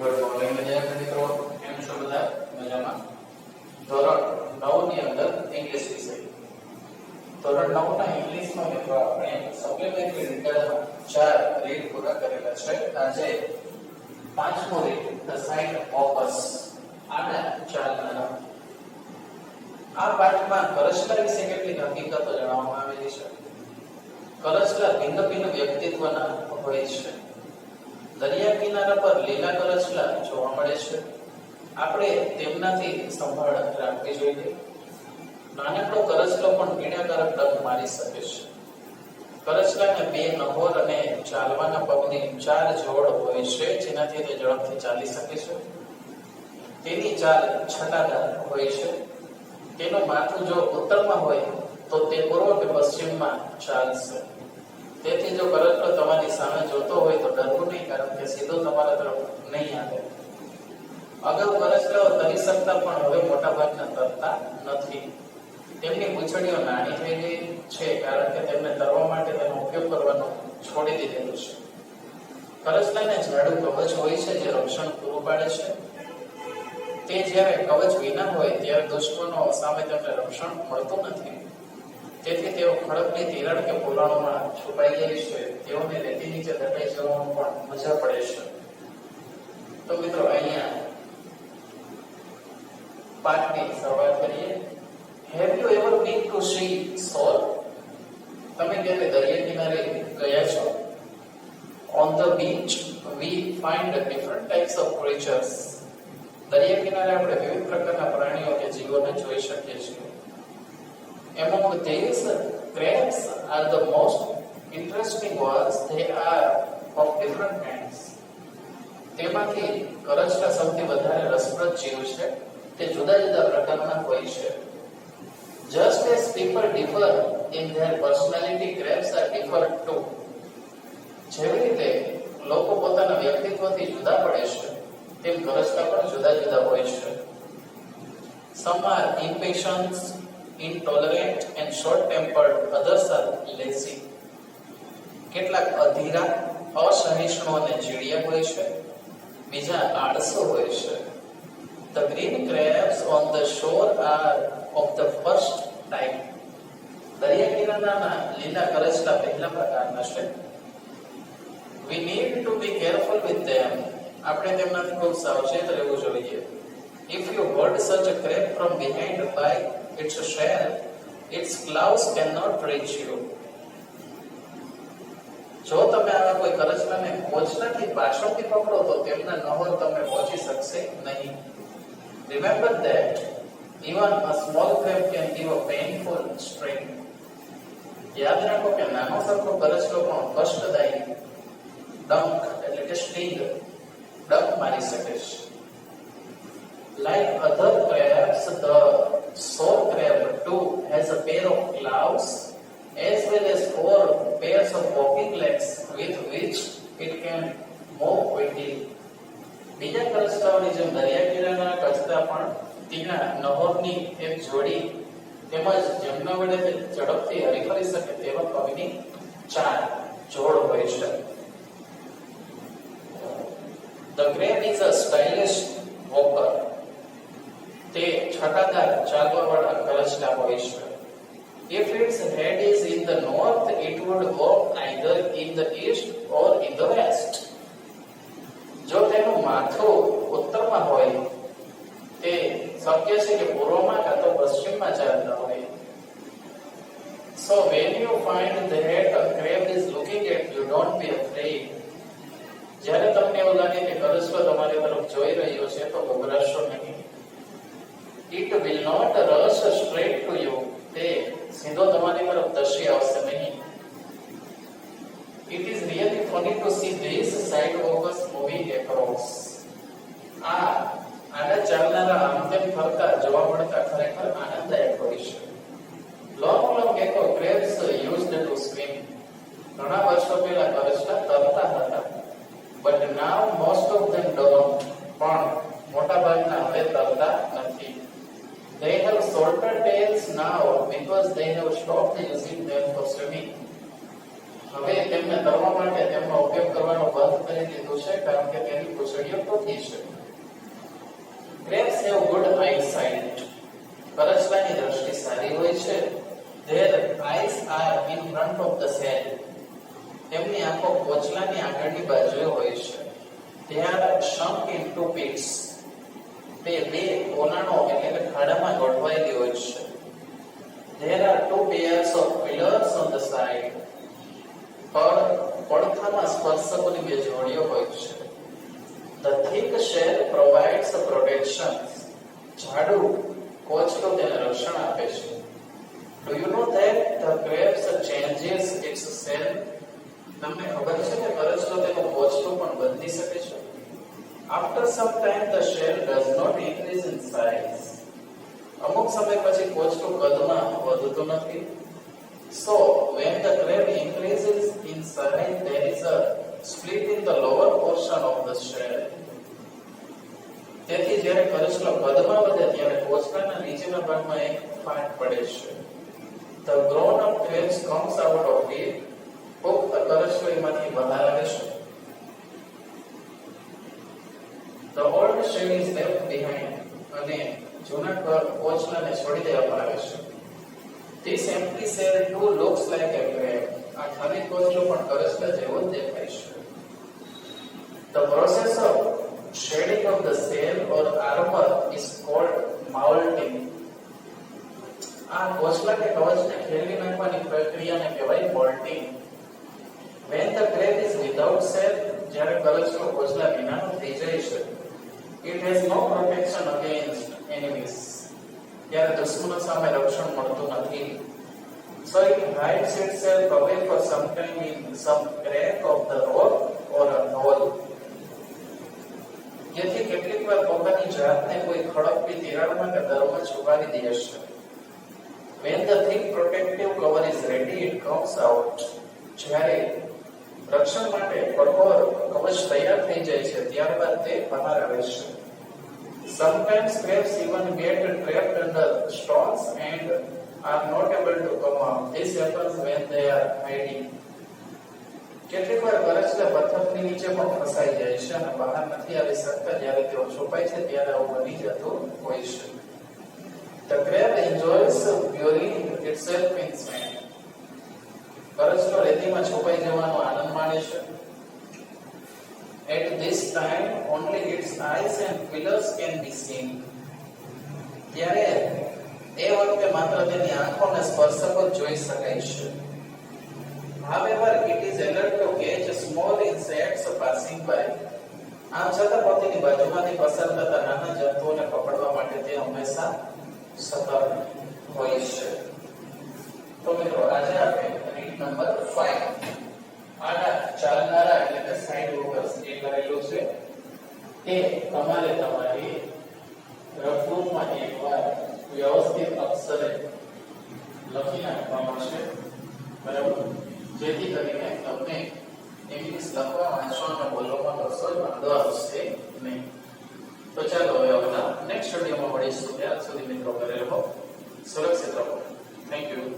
Good morning વિદ્યાર્થી મિત્રો, કેમ છો બધા? મજામાં? ધોરણ 9 ની અંદર ઇંગ્લિશ વિષય. ધોરણ 9 ના ઇંગ્લિશમાં મિત્રો આપણે સપ્લિમેન્ટરી રીડરમાં 4 રીડ પૂરા કરેલા છે. આજે પાંચમો read the sign of us. આના ચાલનારા આ પાઠમાં કરચલા વિશે કેટલીક હકીકતો જણાવવામાં આવેલી છે. કરચલા ભિન્ન ભિન્ન વ્યક્તિત્વના હોય છે. દરિયા કિનારા પર લીલા કરચલા જોવા મળે છે. આપણે તેમનાથી સંભાળ રાખવી જોઈએ. નાનકડો કરચલો પણ પીડાકારક ડંખ મારી શકે છે. કરચલાને બે નહોર અને ચાલવાના પગની 4 જોડ હોય છે, જેનાથી તે ઝડપથી ચાલી શકે છે. તેની ચાલ છટાદાર હોય છે. તેનું માથું જો ઉત્તરમાં હોય તો તે પૂર્વ કે પશ્ચિમમાં ચાલશે. તેથી જો કરચલો તમારી સામે જોતો હોય તો ડરવું નહીં, કારણ કે સીધો તમારા તરફ નહીં આવે. અગાઉ કરચલાઓ તરી શકતા પણ હવે મોટા ભાગના તરતા નથી. તેમની પૂંછડીઓ નાની થઈ ગઈ છે, કારણ કે તેમને તરવા માટે તેનો ઉપયોગ કરવાનું છોડી દીધેલું છે. કરચલાને જાડું કવચ હોય છે, જે રક્ષણ પૂરું પાડે છે. તે જ્યારે કવચ વિના હોય ત્યારે દુશ્મનો સામે તેમને રક્ષણ મળતું નથી. તેથી તેઓ ખડકની તિરાડ કે પોલાણોમાં છુપાઈ જાય છે. તેઓને રેતી નીચે દટાઈ જવામાં પણ મજા પડે છે. તો મિત્રો, અહીંયા પાઠની શરૂઆત કરીએ. Have you ever been to sea shore? તમે ક્યારે દરિયા કિનારે ગયા છો? On the beach we find different types of creatures. દરિયા કિનારે આપણે વિવિધ પ્રકારના પ્રાણીઓ કે જીવોને જોઈ શકીએ છીએ. Among these, crabs are the most interesting ones. They are of different kinds. તેમાંથી કરચલા સૌથી વધારે રસપ્રદ જીવ છે. તે જુદા જુદા પ્રકારના હોય છે. Just as people differ in their personality, crabs are different too. જેવી રીતે લોકો પોતાના વ્યક્તિત્વથી જુદા પડે છે, તેમ કરચલા પણ જુદા જુદા હોય છે. Some are impatient, intolerant and short-tempered, others are lazy. કેટલાક અધીરા, અસહિષ્ણુ અને ચીડિયા હોય છે. બીજા આળસુ હોય છે. The green crabs on the shore are of the first type. દરિયા કિનારાના લીલા કરચલા પહેલા પ્રકારના છે. We need to be careful with them. આપણે તેમનાથી ખૂબ સાવચેત રહેવું જોઈએ. If you hold such a crab from behind by its shell, its claws cannot reach you. જો તમે આવા કોઈ કરચલાને મોજલાથી પાછળથી પકડો તો તેમના નહોર તમે પહોંચી શકશે નહીં. Remember that even a small crab can give a painful strain. યાદ રાખો કે નાનો સરખો કરચલો પણ કષ્ટદાયી ડંખ એટલે કે સ્ટિંગ ડંખ મારી શકે છે. Like other crabs, the shore crab too has a pair of claws as well as 4 pairs of walking legs with which it can move quickly. બીજા કરચલાઓની જેમ દરિયા કિનારાના કરચલા પણ તેના નહોરની એક જોડી તેમજ જેમના વડે તે ઝડપથી હરીફરી શકે તેવા પગની 4 જોડ હોય છે. The crab is a stylish walker. તે છટાદાર ચાલવાવાળા કરચલા હોય છે. If its head is in the north, it would walk either in the east or in the west. જો તેનું માથું ઉત્તરમાં હોય, તે શક્ય છે કે પૂર્વમાં કાં તો પશ્ચિમમાં ચાલતા હોય. So when you find that a crab is looking at you, don't be afraid. જ્યારે તમને એવું લાગે કે કરચલો તમારી તરફ જોઈ રહ્યો છે તો ગભરાશો નહીં. It will not rush straight to you. તે સીધો તમારી તરફ ધસી આવશે નહીં. It is really funny to see these sidewalkers moving across. આડા ચાલનારા આમ તેમ ફરતા જોવા મળતા ખરેખર આનંદદાયક હોય છે. Long ago, crabs used to swim. ઘણા વર્ષો પહેલા કરચલા તરતા હતા. But now most of them don't. પણ મોટા ભાગના હવે તરતા નથી. They have shorter tails now because they have stopped using them for swimming. હવે તેમને તરવા માટે તેમનો ઉપયોગ કરવાનો બંધ કરી દીધો છે, કારણ કે તેની પૂંછડી મેજડીઓ ટૂંકી છે. Crabs have good eyesight. કરચલાની દ્રષ્ટિ સારી હોય છે. Their eyes are in front of the shell. તેમની આંખો કોચલાની આગળની બાજુએ હોય છે. They are sunk into pits. તે બે કોનાનો એટલે કે ખાડામાં ગોઠવાયેલી હોય છે. There are two pairs of pillars on the side. પડખામાં સ્પર્શકોની બે જોડીઓ હોય છે. The thick shell provides protection. જાડુ કોચલો તેને રક્ષણ આપે છે. Do you know that the crabs changes its shell? તમને ખબર છે કે કરચલો તેનો કોચલો પણ બદલી શકે છે. After some time the shell does not increase in size. અમુક સમય પછી કોચલું કદમાં વધતું નથી. So when the crab increases in size there is a split in the lower portion of the shell. તેથી જ્યારે કરચલો કદમાં વધે ત્યારે કોચલાના નીચેના ભાગમાં એક ફાટ પડે છે. The grown up crabs comes out of it. પુખ્ત કરચલો એમાંથી બહાર આવે છે. The old shell is left behind. અને જૂના કોચલાને છોડી દેવામાં આવે છે. This empty shell too looks like a crab. આ ખાલી કોચલો પણ કરચલા જેવો જ દેખાય છે. The process of shedding of the shell or armor is called molting. આ કોચલા કે કવચને ખેલવી નાખવાની પ્રક્રિયાને કહેવાય molting. When the crab is without shell, જ્યારે કરચલો કોચલા વિનાનો થઈ જાય છે, it has no protection against enemies. ત્યારે દુશ્મનો સામે રક્ષણ મળતું નથી. So it hides itself away for some time in some crack of the rock or a hole. જેથી કેટલીક વાર પોતાની જાતને કોઈ ખડકતી તિરાડમાં કે દરમાં છુપાવી દે છે. When the thick protective cover is ready, it comes out. જ્યારે રક્ષણ માટે કઠોર કવચ તૈયાર થઈ જાય છે ત્યારબાદ તે બહાર આવે છે. Sometimes crabs even get trapped under stones and are not able to come out. This happens when they are hiding. કેટલીક વાર કરચલા પથ્થરની નીચે પણ ફસાઈ જાય છે અને બહાર નથી આવી શકતા. જ્યારે તેઓ છુપાય છે ત્યારે આવું બની જતું હોય છે. The crab enjoys burying itself in sand. કરચલો રેતીમાં છુપાઈ જવાનો આનંદ માણે છે. At this time only its eyes and pillars can be seen. ત્યારે એ વખતે માત્ર તેની આંખો અને સ્પર્શકો જ જોઈ શકાય છે. However, it is alert to catch small insects passing by. આમ છતાં પોતાની બાજુમાંથી પસાર થતા નાના જંતુઓને પકડવા માટે તે હંમેશા સતર્ક હોય છે. તો મિત્રો આજે આપણે રીત નંબર 5 આના ચાલનારા એટલે કે સાઇડ વોકર્સ જે કરેલું છે તે તમારે તમારી રફરૂમમાં એકવાર વ્યવસ્થિત અક્ષરે લખી નાખવાનું છે. બરાબર, જેથી કરીને તમને ઇંગ્લિશ લખવા વાંચવા અને બોલવામાં કશો જ વાંધો આવશે નહીં. તો ચાલો હવે આપણા નેક્સ્ટ વિડીયોમાં મળીશું. ત્યાં સુધી મિત્રો ઘરે રહો, સુરક્ષિત રહો. Thank you.